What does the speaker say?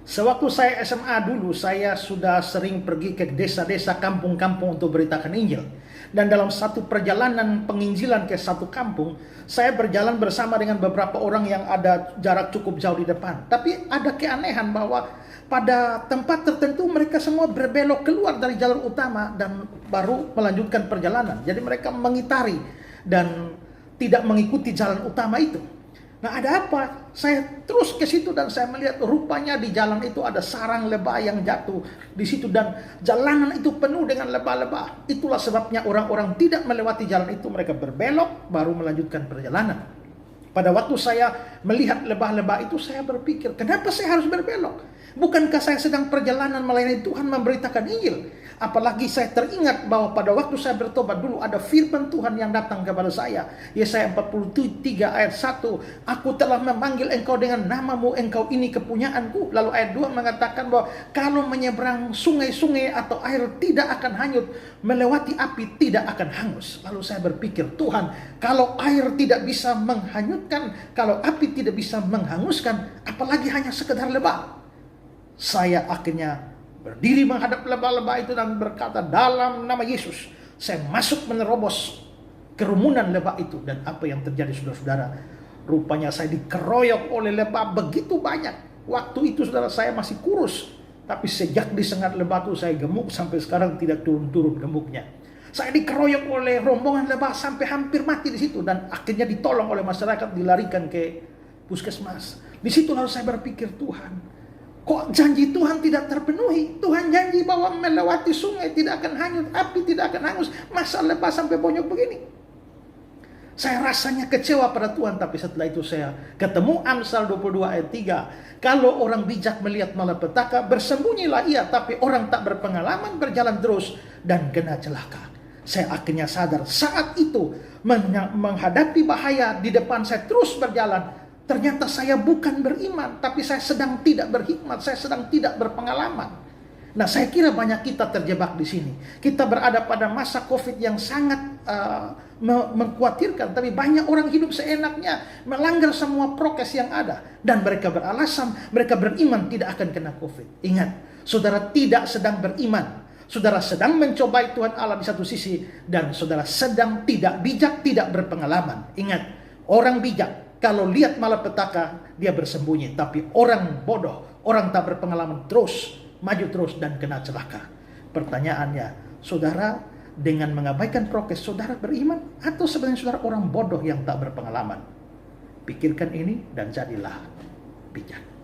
Sewaktu saya SMA dulu, saya sudah sering pergi ke desa-desa, kampung-kampung untuk beritakan Injil. Dan dalam satu perjalanan penginjilan ke satu kampung, saya berjalan bersama dengan beberapa orang yang ada jarak cukup jauh di depan. Tapi ada keanehan bahwa pada tempat tertentu mereka semua berbelok keluar dari jalur utama dan baru melanjutkan perjalanan. Jadi mereka mengitari dan tidak mengikuti jalan utama itu. Nah, ada apa? Saya terus ke situ dan saya melihat rupanya di jalan itu ada sarang lebah yang jatuh di situ dan jalanan itu penuh dengan lebah-lebah. Itulah sebabnya orang-orang tidak melewati jalan itu, mereka berbelok baru melanjutkan perjalanan. Pada waktu saya melihat lebah-lebah itu, saya berpikir, kenapa saya harus berbelok? Bukankah saya sedang perjalanan melayani Tuhan, memberitakan Injil? Apalagi saya teringat bahwa pada waktu saya bertobat dulu ada firman Tuhan yang datang kepada saya. Yesaya 43 ayat 1. Aku telah memanggil engkau dengan namamu, engkau ini kepunyaanku. Lalu ayat 2 mengatakan bahwa kalau menyeberang sungai-sungai atau air tidak akan hanyut, melewati api tidak akan hangus. Lalu saya berpikir, Tuhan, kalau air tidak bisa menghanyutkan, kalau api tidak bisa menghanguskan, apalagi hanya sekedar lebah. Saya akhirnya berdiri menghadap lebah-lebah itu dan berkata, dalam nama Yesus, saya masuk menerobos kerumunan lebah itu. Dan apa yang terjadi, saudara-saudara? Rupanya saya dikeroyok oleh lebah begitu banyak. Waktu itu, saudara, saya masih kurus. Tapi sejak disengat lebah itu, saya gemuk sampai sekarang tidak turun-turun gemuknya. Saya dikeroyok oleh rombongan lebah sampai hampir mati di situ. Dan akhirnya ditolong oleh masyarakat, dilarikan ke puskesmas. Di situ lalu saya berpikir, Tuhan, kok janji Tuhan tidak terpenuhi? Tuhan janji bahwa melewati sungai tidak akan hanyut, api tidak akan hangus. Masa lebah sampai bonyok begini? Saya rasanya kecewa pada Tuhan. Tapi setelah itu saya ketemu Amsal 22 ayat 3. Kalau orang bijak melihat malapetaka, bersembunyilah ia. Tapi orang tak berpengalaman berjalan terus dan kena celaka. Saya akhirnya sadar saat itu menghadapi bahaya di depan saya terus berjalan. Ternyata saya bukan beriman, tapi saya sedang tidak berhikmat, saya sedang tidak berpengalaman. Nah, saya kira banyak kita terjebak di sini. Kita berada pada masa COVID yang sangat mengkhawatirkan, tapi banyak orang hidup seenaknya, melanggar semua prokes yang ada. Dan mereka beralasan, mereka beriman tidak akan kena COVID. Ingat, saudara tidak sedang beriman. Saudara sedang mencobai Tuhan Allah di satu sisi, dan saudara sedang tidak bijak, tidak berpengalaman. Ingat, orang bijak kalau lihat malapetaka, dia bersembunyi. Tapi orang bodoh, orang tak berpengalaman terus, maju terus dan kena celaka. Pertanyaannya, saudara dengan mengabaikan prokes, saudara beriman? Atau sebenarnya saudara orang bodoh yang tak berpengalaman? Pikirkan ini dan jadilah bijak.